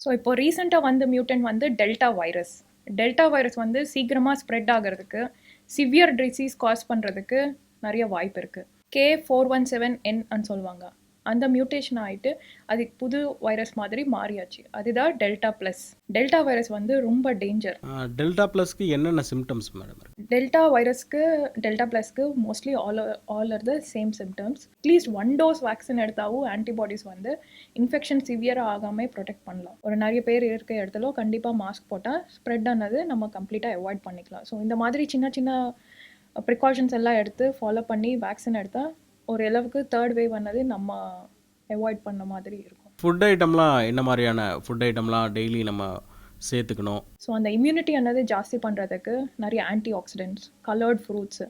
So இப்போ ரீசெண்டாக வந்த மியூட்டன்ட் வந்து டெல்டா வைரஸ். டெல்டா வைரஸ் வந்து சீக்கிரமாக ஸ்ப்ரெட் ஆகிறதுக்கு, சிவியர் டிசீஸ் காஸ் பண்ணுறதுக்கு நிறைய வாய்ப்பு இருக்குது. K417N சொல்லுவாங்க. அந்த மியூட்டேஷன் ஆகிட்டு அதுக்கு புது வைரஸ் மாதிரி மாறியாச்சு. அதுதான் டெல்டா ப்ளஸ். டெல்டா வைரஸ் வந்து ரொம்ப டேஞ்சர். டெல்டா ப்ளஸ்க்கு என்னென்ன சிம்டம்ஸ் மேடம்? டெல்டா வைரஸ்க்கு டெல்டா ப்ளஸ்க்கு mostly all are the same symptoms. At least 1 dose vaccine எடுத்தாவும் ஆன்டிபாடிஸ் வந்து இன்ஃபெக்ஷன் சிவியராக ஆகாமல் ப்ரொடெக்ட் பண்ணலாம். ஒரு நிறைய பேர் இருக்க இடத்துல கண்டிப்பாக மாஸ்க் போட்டால் ஸ்ப்ரெட் ஆனது நம்ம கம்ப்ளீட்டாக அவாய்ட் பண்ணிக்கலாம். ஸோ இந்த மாதிரி சின்ன சின்ன ப்ரிகாஷன்ஸ் எல்லாம் எடுத்து ஃபாலோ பண்ணி வேக்சின் எடுத்தால் ஒரு அளவுக்கு தேர்ட் வேவ் ஆனது நம்ம அவாய்ட் பண்ண மாதிரி இருக்கும். ஃபுட் ஐட்டம்லாம் என்ன மாதிரியான ஃபுட் ஐட்டம்லாம் டெய்லி நம்ம சேர்த்துக்கணும்? ஸோ அந்த இம்யூனிட்டி ஆனது ஜாஸ்தி பண்ணுறதுக்கு நிறைய antioxidants, coloured fruits,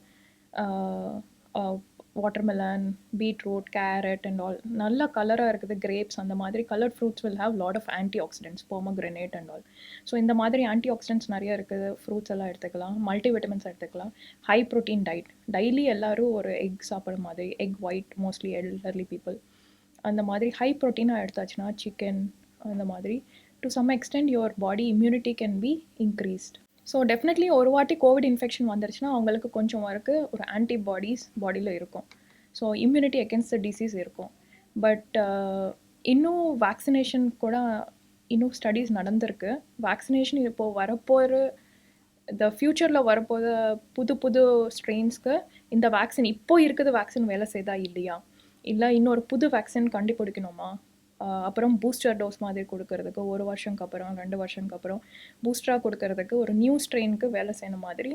watermelon, beetroot, carrot and all நல்ல கலராக இருக்குது. கிரேப்ஸ் அந்த மாதிரி coloured fruits will have lot of antioxidants, pomegranate and all. So இந்த மாதிரி ஆன்டி ஆக்சிடென்ட்ஸ் நிறைய இருக்குது. ஃப்ரூட்ஸ் எல்லாம் எடுத்துக்கலாம், மல்டி விட்டமின்ஸ் எடுத்துக்கலாம். ஹை ப்ரோட்டீன் டயட், டெய்லி எல்லோரும் ஒரு எக் சாப்பிட்ற மாதிரி, egg white, mostly elderly people அந்த மாதிரி ஹை ப்ரோட்டீனாக எடுத்தாச்சுன்னா சிக்கன் அந்த மாதிரி to some extent your body immunity can be increased. So definitely ஒரு வாட்டி கோவிட் இன்ஃபெக்ஷன் வந்துருச்சுன்னா அவங்களுக்கு கொஞ்சம் வரைக்கும் ஒரு ஆன்டிபாடிஸ் பாடியில் இருக்கும். So immunity against the disease இருக்கும். பட் இன்னும் வேக்சினேஷன் கூட இன்னும் ஸ்டடீஸ் நடந்திருக்கு. வேக்சினேஷன் இப்போது வரப்போகிற ஃப்யூச்சரில் வரப்போகிற புது புது ஸ்ட்ரெயின்ஸ்க்கு இந்த வேக்சின் இப்போ இருக்குது வேக்சின் வேலை செய்தா இல்லையா, இல்லை இன்னொரு புது வேக்சின் கண்டுபிடிக்கணுமா, அப்புறம் பூஸ்டர் டோஸ் மாதிரி கொடுக்கறதுக்கு 1 வருஷம்க்கு அப்புறம் 2 வருஷம்க்கு அப்புறம் பூஸ்டராக கொடுக்கறதுக்கு ஒரு நியூ ஸ்ட்ரெயினுக்கு வேலை செய்யணும் மாதிரி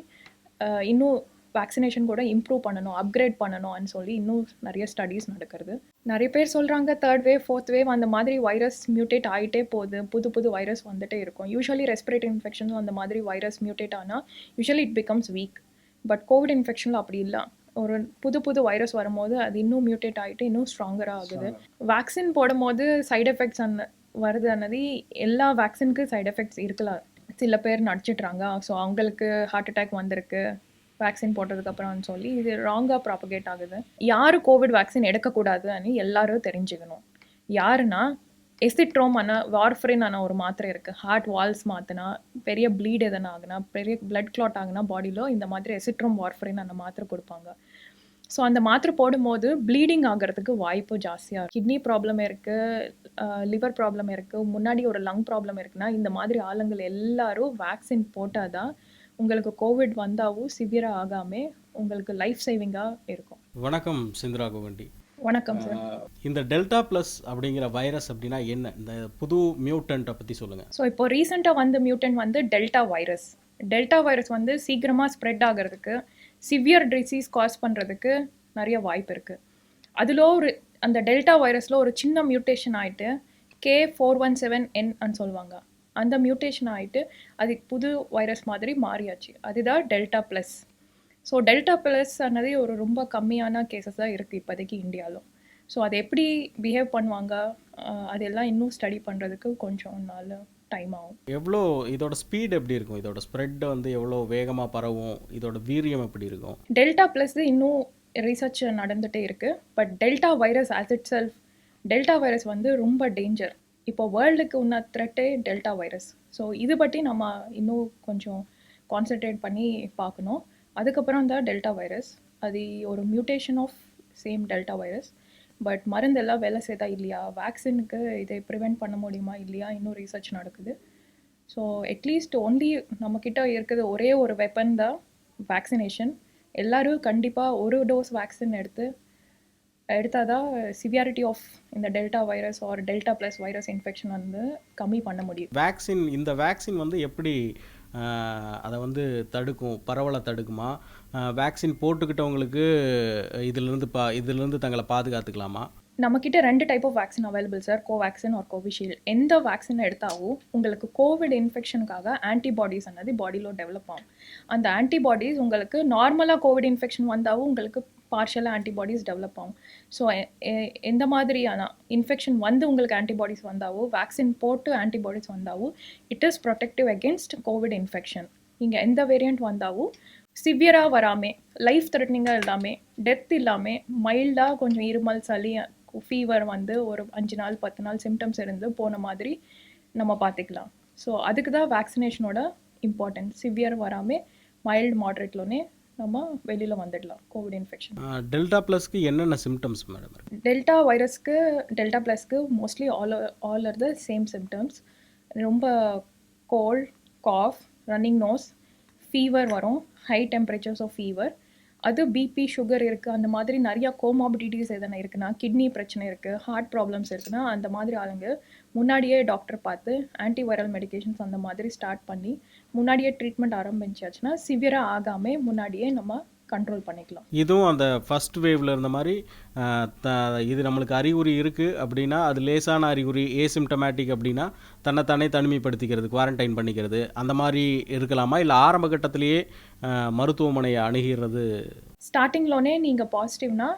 இன்னும் வேக்சினேஷன் கூட இம்ப்ரூவ் பண்ணணும், அப்கிரேட் பண்ணணும்னு சொல்லி இன்னும் நிறைய ஸ்டடீஸ் நடக்கிறது. நிறைய பேர் சொல்கிறாங்க தேர்ட் வேவ், ஃபோர்த் வேவ் அந்த மாதிரி வைரஸ் மியூட்டேட் ஆகிட்டே போகுது, புது புது வைரஸ் வந்துட்டே இருக்கும். யூஸ்வலி ரெஸ்பிரேட்டரி இன்ஃபெக்ஷன்ஸும் அந்த மாதிரி வைரஸ் மியூட்டேட் ஆனால் usually it becomes weak. But covid இன்ஃபெக்ஷனில் அப்படி இல்லை. ஒரு புது புது வைரஸ் வரும்போது அது இன்னும் மியூட்டேட் ஆகிட்டு இன்னும் ஸ்ட்ராங்கராக ஆகுது. வேக்சின் போடும்போது சைடு எஃபெக்ட்ஸ் வருது அன்னது எல்லா வேக்சினுக்கு சைடு எஃபெக்ட்ஸ் இருக்கலாம். சில பேர் நடிச்சிட்றாங்க, ஸோ அவங்களுக்கு ஹார்ட் அட்டாக் வந்திருக்கு வேக்சின் போட்டதுக்கப்புறம்னு சொல்லி இது ராங்காக ப்ராபகேட் ஆகுது. யார் கோவிட் வேக்சின் எடுக்கக்கூடாதுன்னு எல்லாரும் தெரிஞ்சுக்கணும். யாருன்னா எசிட்ரோம் வார்ஃபரின் ஒரு மாத்திரை இருக்குது. ஹார்ட் வால்ஸ் மாற்றினா, பெரிய ப்ளீட் எதனா ஆகுனா, பெரிய பிளட் கிளாட் ஆகுனா பாடியில் இந்த மாதிரி எசிட்ரோம் வார்ஃபரின் மாத்திரை கொடுப்பாங்க. ஸோ அந்த மாத்திரை போடும்போது ப்ளீடிங் ஆகிறதுக்கு வாய்ப்பு ஜாஸ்தியாக இருக்குது. கிட்னி ப்ராப்ளம் இருக்குது, லிவர் ப்ராப்ளம் இருக்குது, முன்னாடி ஒரு லங் ப்ராப்ளம் இருக்குன்னா இந்த மாதிரி ஆளுங்கள் எல்லாரும் வேக்சின் போட்டால் தான் உங்களுக்கு கோவிட் வந்தாவும் சிவியராக ஆகாமல் உங்களுக்கு லைஃப் சேவிங்காக இருக்கும். வணக்கம் சிந்திரா கோவண்டி. வணக்கம் சார். இந்த டெல்டா ப்ளஸ் அப்படிங்கிற வைரஸ் அப்படின்னா என்ன? இந்த புது மியூட்டன்ட்டை பற்றி சொல்லுங்கள். ஸோ இப்போ ரீசெண்டாக வந்த மியூட்டன்ட் வந்து டெல்டா வைரஸ். டெல்டா வைரஸ் வந்து சீக்கிரமாக ஸ்ப்ரெட் ஆகிறதுக்கு, சிவியர் டிசீஸ் காஸ் பண்ணுறதுக்கு நிறைய வாய்ப்பு இருக்குது. அதில் அந்த டெல்டா வைரஸில் ஒரு சின்ன மியூட்டேஷன் ஆகிட்டு K417N சொல்லுவாங்க. அந்த மியூட்டேஷன் ஆகிட்டு அதுக்கு புது வைரஸ் மாதிரி மாறியாச்சு. அதுதான் delta plus. So delta plus ஆனது ஒரு ரொம்ப கம்மியான கேசஸ் தான் இருக்குது இப்போதைக்கு இந்தியாவில். ஸோ அது எப்படி பிஹேவ் பண்ணுவாங்க அதெல்லாம் இன்னும் ஸ்டடி பண்ணுறதுக்கு கொஞ்சம் நாள் டைம் ஆகும். எவ்வளோ இதோட ஸ்பீட் எப்படி இருக்கும்? இதோட ஸ்ப்ரெட் வந்து எவ்வளோ வேகமாக பரவும்? இதோட வீரியம் எப்படி இருக்கும்? டெல்டா ப்ளஸ் இன்னும் ரிசர்ச் நடந்துகிட்டே இருக்குது. But delta virus as it self, delta virus வந்து ரொம்ப டேஞ்சர். இப்போ வேர்ல்டுக்கு உள்ள த்ரெட்டே டெல்டா வைரஸ். ஸோ இது பற்றி நம்ம இன்னும் கொஞ்சம் கான்சென்ட்ரேட் பண்ணி பார்க்கணும். அதுக்கப்புறம் தான் டெல்டா வைரஸ் அது ஒரு mutation of same delta virus. But மருந்தெல்லாம் வேலை செய்தா இல்லையா, வேக்சினுக்கு இதை ப்ரிவெண்ட் பண்ண முடியுமா இல்லையா, இன்னும் ரிசர்ச் நடக்குது. ஸோ அட்லீஸ்ட் ஒன்லி நம்மக்கிட்ட இருக்கிறது ஒரே ஒரு வெப்பன் தான் வேக்சினேஷன். எல்லோரும் கண்டிப்பாக ஒரு டோஸ் வேக்சின் எடுத்தால் தான் சிவியாரிட்டி ஆஃப் இந்த delta virus or delta plus virus infection வந்து கம்மி பண்ண முடியும். இந்த வேக்சின் வந்து எப்படி அதை வந்து தடுக்கும், பரவலை தடுக்குமா? வேக்சின் போட்டுக்கிட்டவங்களுக்கு இதிலிருந்து தங்களை பாதுகாத்துக்கலாமா? நம்மக்கிட்ட 2 type of vaccine available sir, Covaxin or Covishield. எந்த வேக்சின் எடுத்தாலும் உங்களுக்கு கோவிட் இன்ஃபெக்ஷனுக்காக ஆன்டிபாடிஸ் பாடியில் டெவலப் ஆகும். அந்த ஆன்டிபாடிஸ் உங்களுக்கு நார்மலாக கோவிட் இன்ஃபெக்ஷன் வந்தாலும் உங்களுக்கு பார்ஷியலாக ஆன்டிபாடிஸ் டெவலப் ஆகும். ஸோ எந்த மாதிரியான இன்ஃபெக்ஷன் வந்து உங்களுக்கு ஆன்டிபாடிஸ் வந்தாவோ, வேக்சின் போட்டு ஆன்டிபாடிஸ் வந்தாவோ, it is protective against covid infection. நீங்கள் எந்த வேரியண்ட் வந்தாவோ சிவியராக வராமல், லைஃப் த்ரெட்னிங்காக இல்லாமல், டெத் இல்லாமல், மைல்டாக கொஞ்சம் இருமல், சளி, ஃபீவர் வந்து ஒரு 5 நாள் 10 நாள் சிம்டம்ஸ் இருந்து போன மாதிரி நம்ம பார்த்துக்கலாம். ஸோ அதுக்கு தான் வேக்சினேஷனோட இம்பார்ட்டன்ஸ். சிவியர் வராமல் மைல்டு மாட்ரேட்லோனே நம்ம வெளியில் வந்துடலாம் கோவிட் இன்ஃபெக்ஷன். டெல்டா ப்ளஸ்க்கு என்னென்ன சிம்டம்ஸ் மேடம் இருக்கு? டெல்டா வைரஸ்க்கு டெல்டா ப்ளஸ்க்கு mostly all are the same symptoms. ரொம்ப cold, cough, running nose, fever வரும், ஹை டெம்பரேச்சர்ஸ் ஆஃப் ஃபீவர். அது பிபி, சுகர் இருக்குது, அந்த மாதிரி நிறையா கோமாபிடிட்டிஸ் எதனா இருக்குன்னா, கிட்னி பிரச்சனை இருக்குது, ஹார்ட் ப்ராப்ளம்ஸ் இருக்குன்னா, அந்த மாதிரி ஆளுங்க முன்னாடியே டாக்டர் பார்த்து ஆன்டிவைரல் மெடிகேஷன்ஸ் அந்த மாதிரி ஸ்டார்ட் பண்ணி முன்னாடியே ட்ரீட்மெண்ட் ஆரம்பிச்சாச்சுன்னா சிவியராக ஆகாமல் முன்னாடியே நம்ம கண்ட்ரோல் பண்ணிக்கலாம். இதுவும் அந்த ஃபர்ஸ்ட் வேவ்ல இருந்த மாதிரி இது நம்மளுக்கு அறிகுறி இருக்குது அப்படின்னா அது லேசான அறிகுறி, ஏசிம்டமேட்டிக் அப்படின்னா தன்னைத்தானே தனிமைப்படுத்திக்கிறது, குவாரண்டைன் பண்ணிக்கிறது அந்த மாதிரி இருக்கலாமா, இல்லை ஆரம்ப கட்டத்திலேயே மருத்துவமனையை அணுகிறது? ஸ்டார்டிங்லோனே நீங்கள் பாசிட்டிவ்னா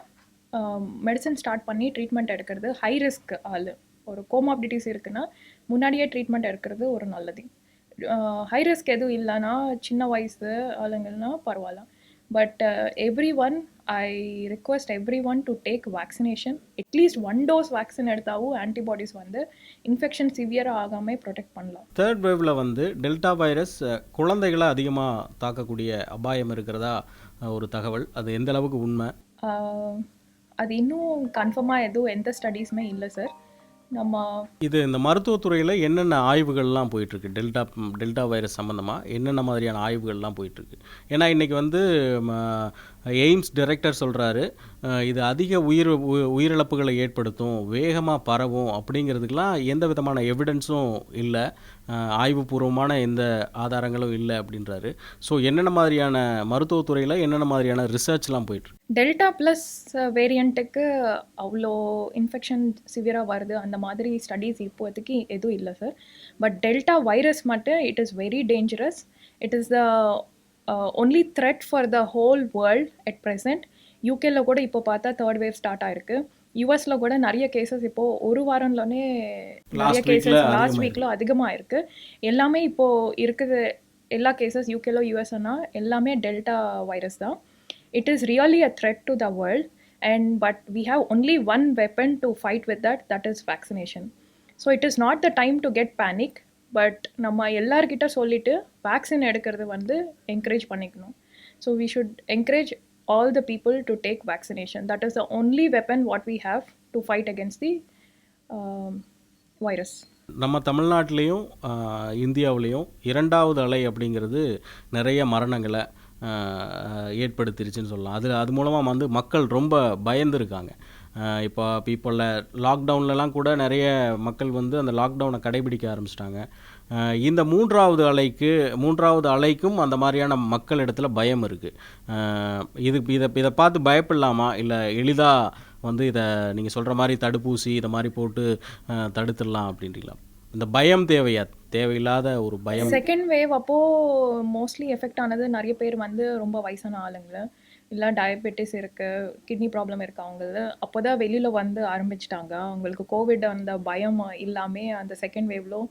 மெடிசன் ஸ்டார்ட் பண்ணி ட்ரீட்மெண்ட் எடுக்கிறது. ஹை ரிஸ்க் ஆள் ஒரு கோமாபிடிட்டிஸ் இருக்குன்னா முன்னாடியே ட்ரீட்மெண்ட் எடுக்கிறது ஒரு நல்லது. ஹை ரிஸ்க் எதுவும் இல்லைன்னா சின்ன வயசு ஆளுங்கன்னா பரவாயில்ல. But everyone, I request everyone to take vaccination. At least 1 dose vaccine எடுத்தாவும் ஆன்டிபாடிஸ் வந்து இன்ஃபெக்ஷன் சிவியராக ஆகாமல் ப்ரொடெக்ட் பண்ணலாம். தேர்ட் வேவ்ல வந்து டெல்டா வைரஸ் குழந்தைகளை அதிகமாக தாக்கக்கூடிய அபாயம் இருக்கிறதா ஒரு தகவல், அது எந்த அளவுக்கு உண்மை? அது இன்னும் கன்ஃபார்மாக எதுவும் எந்த ஸ்டடீஸுமே இல்லை சார். நம்ம இது இந்த மருத்துவத்துறையில் என்னென்ன ஆய்வுகள்லாம் போயிட்டுருக்கு டெல்டா வைரஸ் சம்மந்தமாக என்னென்ன மாதிரியான ஆய்வுகள்லாம் போயிட்டுருக்கு? ஏன்னா இன்றைக்கி வந்து எய்ம்ஸ் டைரக்டர் சொல்கிறாரு இது அதிக உயிரிழப்புகளை ஏற்படுத்தும், வேகமாக பரவும் அப்படிங்கிறதுக்கெலாம் எந்த விதமான எவிடன்ஸும் இல்லை, ஆய்வுபூர்வமான எந்த ஆதாரங்களும் இல்லை அப்படின்றாரு. ஸோ என்னென்ன மாதிரியான மருத்துவத்துறையில் என்னென்ன மாதிரியான ரிசர்ச்லாம் போயிட்டுருக்கு? டெல்டா ப்ளஸ் வேரியண்ட்டுக்கு அவ்வளோ இன்ஃபெக்ஷன் சிவியராக வருது அந்த மாதிரி ஸ்டடீஸ் இப்போதைக்கு எதுவும் இல்லை சார். பட் டெல்டா வைரஸ் மட்டும் it is very dangerous. It is the only thread for the whole world at present. யூகேல கூட இப்போ பார்த்தா தேர்ட் வேவ் ஸ்டார்ட் ஆயிருக்கு. யூஎஸ்ல கூட நிறைய கேசஸ் இப்போது ஒரு வாரம்லோனே நிறைய கேசஸ் லாஸ்ட் வீக்கில் அதிகமாக இருக்குது. எல்லாமே இப்போது இருக்குது எல்லா கேசஸ் யூகேலோ யூஎஸ்னா எல்லாமே டெல்டா வைரஸ் தான். It is really a threat to the world, but we have only one weapon to fight with that is vaccination. So it is not the time to get panic, but நம்ம எல்லார்கிட்ட சொல்லிட்டு vaccine எடுக்கிறது வந்து encourage பண்ணிக்கணும். So we should encourage all the people to take vaccination. That is the only weapon what we have to fight against the virus. நம்ம தமிழ்நாட்டிலையும் இந்தியாவிலையும் 2வது அலை அப்படிங்கிறது நிறைய மரணங்களை ஏற்படுத்திருச்சுன்னு சொல்லலாம். அது மூலமாக வந்து மக்கள் ரொம்ப பயந்துருக்காங்க. இப்போ லாக்டவுன்லலாம் கூட நிறைய மக்கள் வந்து அந்த லாக்டவுனை கடைபிடிக்க ஆரம்பிச்சிட்டாங்க. இந்த 3வது அலைக்கும் அந்த மாதிரியான மக்கள் இடத்துல பயம் இருக்குது. இதை பார்த்து பயப்படலாமா, இல்லை எளிதாக வந்து இதை நீங்கள் சொல்கிற மாதிரி தடுப்பூசி இதை மாதிரி போட்டு தடுத்துடலாம் அப்படின்றீங்களா? இந்த பயம் தேவையில்லாத ஒரு பயம். செகண்ட் வேவ் அப்போது மோஸ்ட்லி எஃபெக்ட் ஆனது நிறைய பேர் வந்து ரொம்ப வயசான ஆளுங்க, இல்லை டயபெட்டிஸ் இருக்குது, கிட்னி ப்ராப்ளம் இருக்குது, அவங்க அப்போ தான் வெளியில் வந்து ஆரம்பிச்சிட்டாங்க. அவங்களுக்கு கோவிட் அந்த பயம் இல்லாமல் அந்த செகண்ட் வேவ்ல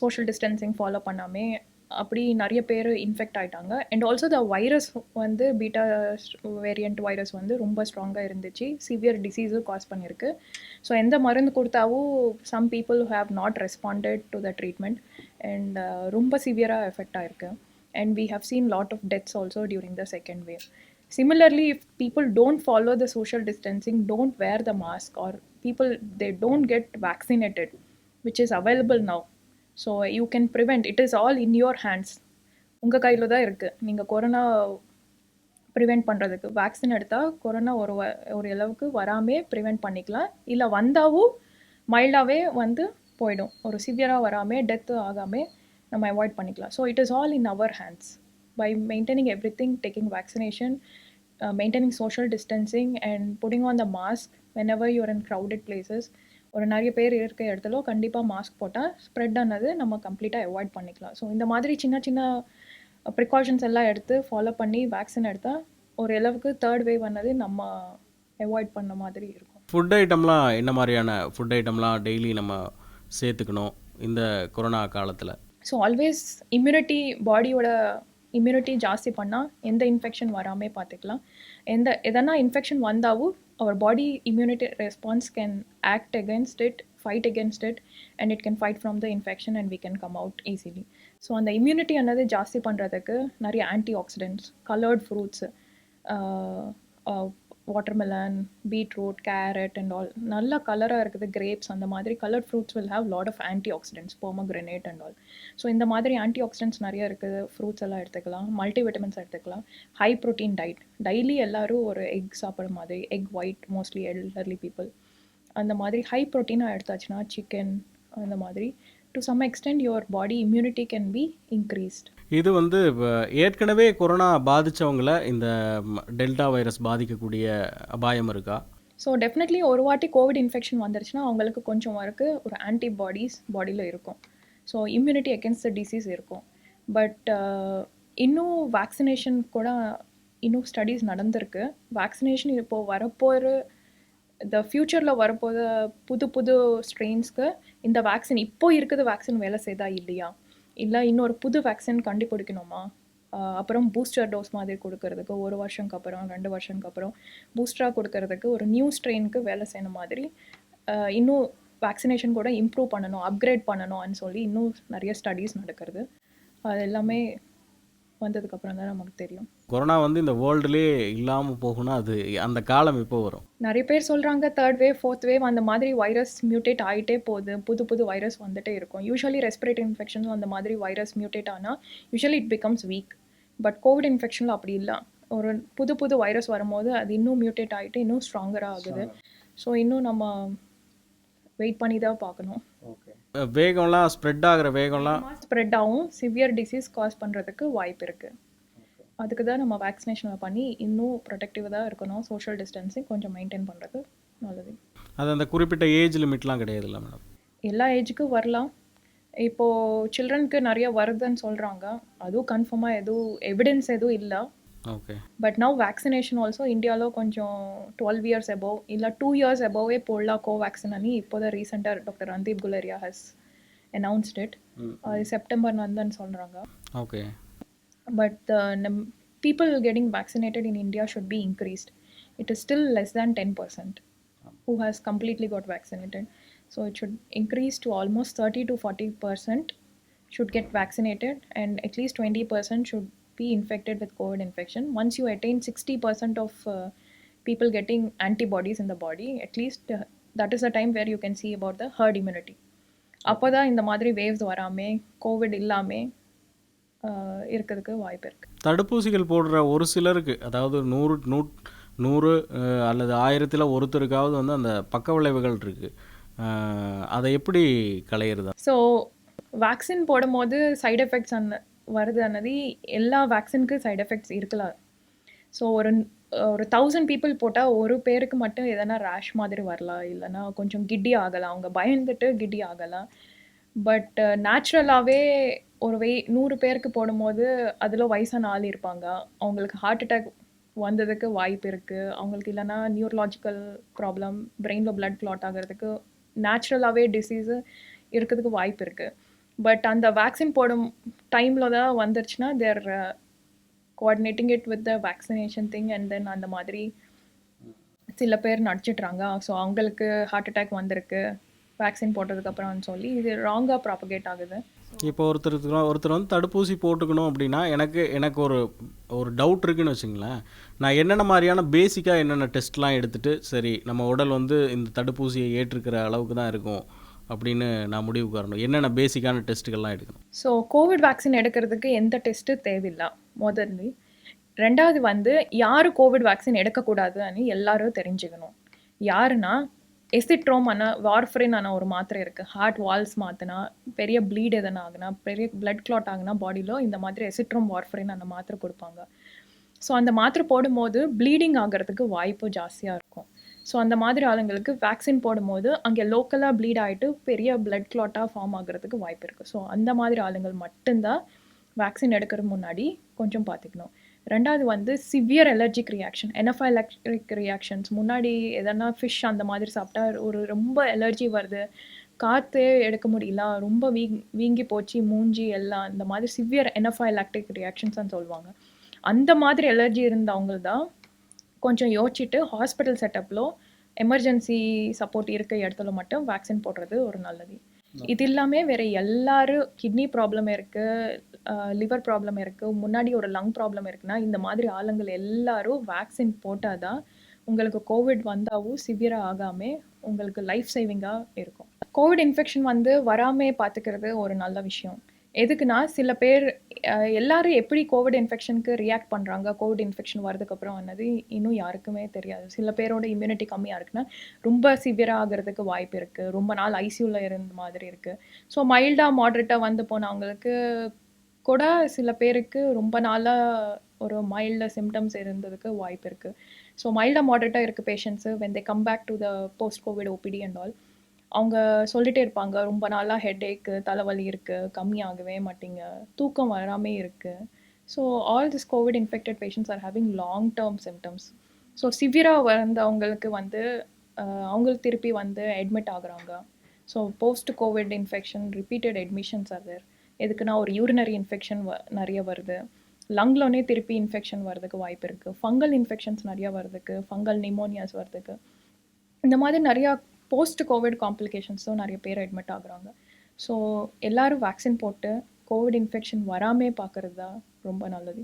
சோஷியல் டிஸ்டன்சிங் ஃபாலோ பண்ணாமல் அப்படி நிறைய பேர் இன்ஃபெக்ட் ஆகிட்டாங்க. அண்ட் ஆல்சோ த வைரஸ் வந்து பீட்டா வேரியண்ட் வைரஸ் வந்து ரொம்ப ஸ்ட்ராங்காக இருந்துச்சு, சிவியர் டிசீஸும் காஸ் பண்ணியிருக்கு. ஸோ எந்த மருந்து கொடுத்தாவும் some people have not responded to the treatment and ரொம்ப சிவியராக எஃபெக்ட் ஆகிருக்கு. And we have seen lot of deaths also during the second wave. Similarly, if people don't follow the social distancing, don't wear the mask, or people they don't get vaccinated, which is available now, so you can prevent. It is all in your hands. உங்கள் கையில் தான் இருக்குது. நீங்கள் corona prevent பண்ணுறதுக்கு vaccine எடுத்தால் corona ஒரு அளவுக்கு வராமல் ப்ரிவெண்ட் பண்ணிக்கலாம். இல்லை வந்தாவும் மைல்டாகவே வந்து போயிடும், ஒரு சிவியராக வராமல் டெத்து ஆகாமல் நம்ம அவாய்ட் பண்ணிக்கலாம். So it is all in our hands. By maintaining everything, taking vaccination, maintaining social distancing and putting on the mask whenever you're in crowded places, ஒரு நிறைய பேர் இருக்க இடத்துல கண்டிப்பாக மாஸ்க் போட்டால் ஸ்ப்ரெட் ஆனது நம்ம கம்ப்ளீட்டாக அவாய்ட் பண்ணிக்கலாம். ஸோ இந்த மாதிரி சின்ன சின்ன ப்ரிகாஷன்ஸ் எல்லாம் எடுத்து ஃபாலோ பண்ணி வேக்சின் எடுத்தால் ஒரு அளவுக்கு தேர்ட் வேவ் ஆனது நம்ம அவாய்ட் பண்ண மாதிரி இருக்கும். ஃபுட் ஐட்டம்லாம் என்ன மாதிரியான ஃபுட் ஐட்டம்லாம் டெய்லி நம்ம சேர்த்துக்கணும் இந்த கொரோனா காலத்தில்? ஸோ ஆல்வேஸ் பாடியோட இம்யூனிட்டி ஜாஸ்தி பண்ணால் எந்த இன்ஃபெக்ஷன் வராமல் பார்த்துக்கலாம். எதனா இன்ஃபெக்ஷன் வந்தாவும் அவர் body immunity response can act against it fight against it, and it can fight from the infection and we can come out easily. So அந்த இம்யூனிட்டி என்னது ஜாஸ்தி பண்ணுறதுக்கு நிறைய antioxidants, coloured fruits, watermelon, beetroot, carrot and all நல்ல கலராக இருக்குது grapes, அந்த மாதிரி coloured fruits will have lot of antioxidants, pomegranate and all. So இந்த மாதிரி ஆன்டி ஆக்சிடென்ட்ஸ் நிறைய இருக்குது. ஃப்ரூட்ஸ் எல்லாம் எடுத்துக்கலாம், மல்டி விட்டமின்ஸ் எடுத்துக்கலாம். ஹை ப்ரோட்டீன் டயட், டெய்லி எல்லோரும் ஒரு எக் சாப்பிட்ற மாதிரி, egg white mostly elderly people, அந்த மாதிரி ஹை ப்ரோட்டீனாக எடுத்தாச்சுன்னா சிக்கன் அந்த மாதிரி to some extent your body immunity can be increased. இது வந்து ஏற்கனவே கொரோனா பாதித்தவங்கள இந்த டெல்டா வைரஸ் பாதிக்கக்கூடிய அபாயம் இருக்கா? ஸோ டெஃபினெட்லி ஒரு வாட்டி கோவிட் இன்ஃபெக்ஷன் வந்துருச்சுன்னா அவங்களுக்கு கொஞ்சம் வரைக்கும் ஒரு ஆன்டிபாடிஸ் பாடியில் இருக்கும். So immunity against the disease இருக்கும். பட் இன்னும் வேக்சினேஷன் கூட இன்னும் ஸ்டடீஸ் நடந்திருக்கு. வேக்சினேஷன் இப்போது வரப்போகிற இந்த ஃப்யூச்சரில் வரப்போகிற புது புது ஸ்ட்ரெயின்ஸ்க்கு இந்த வேக்சின் இப்போ இருக்குது வேக்சின் வேலை செய்தா இல்லையா, இல்லை இன்னொரு புது வேக்சின் கண்டுபிடிக்கணுமா, அப்புறம் பூஸ்டர் டோஸ் மாதிரி கொடுக்கறதுக்கு 1 வருஷம்க்கு அப்புறம் 2 வருஷம்க்கு அப்புறம் பூஸ்டராக கொடுக்கறதுக்கு ஒரு நியூ ஸ்ட்ரெயினுக்கு வேலை செய்யணும் மாதிரி இன்னும் வேக்சினேஷன் கூட இம்ப்ரூவ் பண்ணணும், அப்கிரேட் பண்ணணும்னு சொல்லி இன்னும் நிறைய ஸ்டடீஸ் நடக்கிறது. அது எல்லாமே வந்ததுக்கப்புறம் தான் நமக்கு தெரியும். கொரோனா வந்து இந்த வேர்ல்டுலேயே இல்லாமல் போகணும்னா அது அந்த காலம் இப்போ வரும். நிறைய பேர் சொல்கிறாங்க 3rd வேவ் 4th வேவ் அந்த மாதிரி வைரஸ் மியூட்டேட் ஆகிட்டே போகுது, புது புது வைரஸ் வந்துட்டே இருக்கும். யூஸ்வலி ரெஸ்பிரேட்டரி இன்ஃபெக்ஷன் அந்த மாதிரி வைரஸ் மியூட்டேட் ஆனால் usually it becomes weak. But covid இன்ஃபெக்ஷனில் அப்படி இல்லை. ஒரு புது புது வைரஸ் வரும்போது அது இன்னும் மியூட்டேட் ஆகிட்டு இன்னும் ஸ்ட்ராங்கராக ஆகுது. ஸோ இன்னும் நம்ம வெயிட் பண்ணி தான் பார்க்கணும். வேகம்லாம் ஸ்ப்ரெட் ஆகிற வேகம்லாம் ஸ்ப்ரெட் ஆகும், சிவியர் டிசீஸ் காஸ் பண்ணுறதுக்கு வாய்ப்பு இருக்குது. அதுக்கு தான் நம்ம வேக்சினேஷனை பண்ணி இன்னும் ப்ரொடெக்டிவாக தான் இருக்கணும். சோஷியல் டிஸ்டன்சிங் கொஞ்சம் மெயின்டைன் பண்ணுறது நல்லது. அது அந்த குறிப்பிட்ட ஏஜ் லிமிட்லாம் கிடையாதுல்ல மேடம்? எல்லா ஏஜுக்கும் வரலாம். இப்போது சில்ட்ரனுக்கு நிறைய வருதுன்னு சொல்கிறாங்க, அதுவும் கன்ஃபார்மாக எதுவும் எவிடன்ஸ் எதுவும் இல்லை. Okay. But now vaccination also இந்தியாவில் கொஞ்சம் 12 years above இல்லை 2 years aboveவே போடலாம் கோவேக்சின் அனி. இப்போ தான் ரீசெண்டாக doctor Randeep Guleria has announced it. அது செப்டம்பர் நந்தன்னு சொல்கிறாங்க. Okay. But the people getting vaccinated in India should be increased. It is still less than 10% who has completely got vaccinated. So it should increase to almost 30 to 40% should get vaccinated, and at least 20% should be infected with COVID infection. Once you attain 60% of people getting antibodies in the body, at least that is the time where you can see about the herd immunity. அப்போ தான் இந்த மாதிரி waves வராமல் Covid இல்லாமல் இருக்கிறதுக்கு வாய்ப்பு இருக்குது. தடுப்பூசிகள் போடுற ஒரு சிலருக்கு, அதாவது 100 அல்லது 1000 ஒருத்தருக்காவது வந்து அந்த பக்க விளைவுகள் இருக்குது. அதை எப்படி களையிறது? ஸோ வேக்சின் போடும்போது சைடு எஃபெக்ட்ஸ் வருதுன்னது எல்லா வேக்சினுக்கு சைடு எஃபெக்ட்ஸ் இருக்கலாம். ஸோ ஒரு 1000 people போட்டால் ஒரு பேருக்கு மட்டும் எதனா ரேஷ் மாதிரி வரலாம், இல்லைனா கொஞ்சம் கிட்டி ஆகலாம், அவங்க பயந்துட்டு கிட்டி ஆகலாம். பட் நேச்சுரலாகவே ஒரு 100 பேருக்கு போடும்போது அதில் வயசான ஆள் இருப்பாங்க, அவங்களுக்கு ஹார்ட் அட்டாக் வந்ததுக்கு வாய்ப்பு இருக்குது. அவங்களுக்கு இல்லைனா நியூரலாஜிக்கல் ப்ராப்ளம், பிரெயினில் பிளட் கிளாட் ஆகிறதுக்கு நேச்சுரலாகவே டிசீஸு இருக்கிறதுக்கு வாய்ப்பு இருக்குது. பட் அந்த வேக்சின் போடும் டைமில் தான் வந்துருச்சுன்னா there coordinating it with the vaccination thing and then அந்த மாதிரி சில பேர் நடிச்சிட்றாங்க. ஸோ அவங்களுக்கு ஹார்ட் அட்டாக் வந்திருக்கு வேக்சின் போட்டதுக்கப்புறம்னு சொல்லி இது ராங்காக ப்ராபகேட் ஆகுது. இப்போ ஒருத்தர் வந்து தடுப்பூசி போட்டுக்கணும் அப்படின்னா எனக்கு ஒரு டவுட் இருக்குன்னு வச்சுங்களேன். நான் என்னென்ன மாதிரியான பேசிக்காக என்னென்ன டெஸ்ட்லாம் எடுத்துகிட்டு சரி நம்ம உடல் வந்து இந்த தடுப்பூசியை ஏற்றுக்கிற அளவுக்கு தான் இருக்கும் அப்படின்னு நான் முடிவுக்கு வரணும், என்னென்ன பேசிக்கான டெஸ்ட்டுகள்லாம் எடுக்கணும்? ஸோ கோவிட் வேக்சின் எடுக்கிறதுக்கு எந்த டெஸ்ட்டு தேவையில்லை முதல்ல. ரெண்டாவது வந்து யார் கோவிட் வேக்சின் எடுக்கக்கூடாதுன்னு எல்லாரும் தெரிஞ்சுக்கணும். யாருன்னா எசிட்ரோம் வார்ஃபரின் ஒரு மாத்திரை இருக்குது. ஹார்ட் வால்ஸ் மாற்றினா, பெரிய ப்ளீட் எதனா ஆகுனா, பெரிய பிளட் கிளாட் ஆகுனா பாடியில் இந்த மாதிரி எசிட்ரோம் வார்ஃபரின் அந்த மாத்திரை கொடுப்பாங்க. ஸோ அந்த மாத்திரை போடும்போது ப்ளீடிங் ஆகிறதுக்கு வாய்ப்பு ஜாஸ்தியாக இருக்கும். ஸோ அந்த மாதிரி ஆளுங்களுக்கு வேக்சின் போடும்போது அங்கே லோக்கலாக ப்ளீட் ஆகிட்டு பெரிய பிளட் கிளாட்டாக ஃபார்ம் ஆகிறதுக்கு வாய்ப்பு இருக்குது. ஸோ அந்த மாதிரி ஆளுங்கள் மட்டும்தான் வேக்சின் எடுக்கிற முன்னாடி கொஞ்சம் பார்த்துக்கணும். ரெண்டாவது வந்து சிவியர் அலர்ஜிக் ரியாக்ஷன், எனஃபைலாக்டிக் ரியாக்ஷன்ஸ், முன்னாடி எதனா ஃபிஷ் அந்த மாதிரி சாப்பிட்டா ரொம்ப அலர்ஜி வருது, காற்றே எடுக்க முடியல, ரொம்ப வீங்கி போச்சு மூஞ்சி எல்லாம், இந்த மாதிரி சிவியர் எனஃபைலாக்டிக் ரியாக்ஷன்ஸ்ன்னு சொல்லுவாங்க. அந்த மாதிரி அலர்ஜி இருந்தவங்க தான் கொஞ்சம் யோசிச்சுட்டு ஹாஸ்பிட்டல் செட்டப்பில் எமர்ஜென்சி சப்போர்ட் இருக்க இடத்துல மட்டும் வேக்சின் போடுறது ஒரு நல்லது. ஓகே. இது இல்லாம வேற எல்லாரும் கிட்னி ப்ராப்ளம் இருக்கு, லிவர் ப்ராப்ளம் இருக்கு, முன்னாடி ஒரு லங் ப்ராப்ளம் இருக்குன்னா, இந்த மாதிரி ஆளுங்கள் எல்லாரும் வேக்சின் போட்டா தான் உங்களுக்கு கோவிட் வந்தாவும் சிவியரா ஆகாம உங்களுக்கு லைஃப் சேவிங்கா இருக்கும். கோவிட் இன்ஃபெக்ஷன் வந்து வராம பார்த்துக்கிறது ஒரு நல்ல விஷயம். எதுக்குன்னா, சில பேர் எல்லாரும் எப்படி கோவிட் இன்ஃபெக்ஷனுக்கு ரியாக்ட் பண்றாங்க, கோவிட் இன்ஃபெக்ஷன் வரதுக்கு அப்புறம் ஆனது இன்னும் யாருக்குமே தெரியாது. சில பேரோட இம்யூனிட்டி கம்மியா இருக்குன்னா, ரொம்ப சிவியரா ஆகுறதுக்கு வாய்ப்பு இருக்கு. ரொம்ப நாள் ஐசியூல இருந்த மாதிரி இருக்கு. ஸோ மைல்டா, மாடரேட்டா வந்து போனவங்களுக்கு கூட சில பேருக்கு ரொம்ப நாளா ஒரு மைல்டு சிம்ப்டம்ஸ் இருந்ததுக்கு வாய்ப்பு இருக்கு. ஸோ மைல்டா, மாடரேட்டா இருக்க patients when they come back to the post covid OPD and all, அவங்க சொல்லிட்டே இருப்பாங்க, ரொம்ப நாளா ஹெட்டேக்கு, தலைவலி இருக்கு, கம்மியாகவே மாட்டேங்க, தூக்கம் வராமே இருக்கு. So all this covid infected patients are having long term symptoms. So சிவியரா வந்தவங்களுக்கு வந்து அவங்களுக்கு திருப்பி வந்து அட்மிட் ஆகுறாங்க. So post covid infection repeated admissions are there. எதுக்குன்னா ஒரு யூரினரி இன்ஃபெக்ஷன் நிறைய வருது, லங்லோனே திருப்பி இன்ஃபெக்ஷன் வரதுக்கு வாய்ப்பு இருக்குது, ஃபங்கல் இன்ஃபெக்ஷன்ஸ் நிறையா வரதுக்கு, ஃபங்கல் நிமோனியாஸ் வரதுக்கு, இந்த மாதிரி நிறையா போஸ்ட் கோவிட் காம்ப்ளிகேஷன்ஸும் நிறைய பேர் அட்மிட் ஆகுறாங்க. ஸோ எல்லாரும் வேக்சின் போட்டு கோவிட் இன்ஃபெக்ஷன் வராமே பார்க்கறது தான் ரொம்ப நல்லது.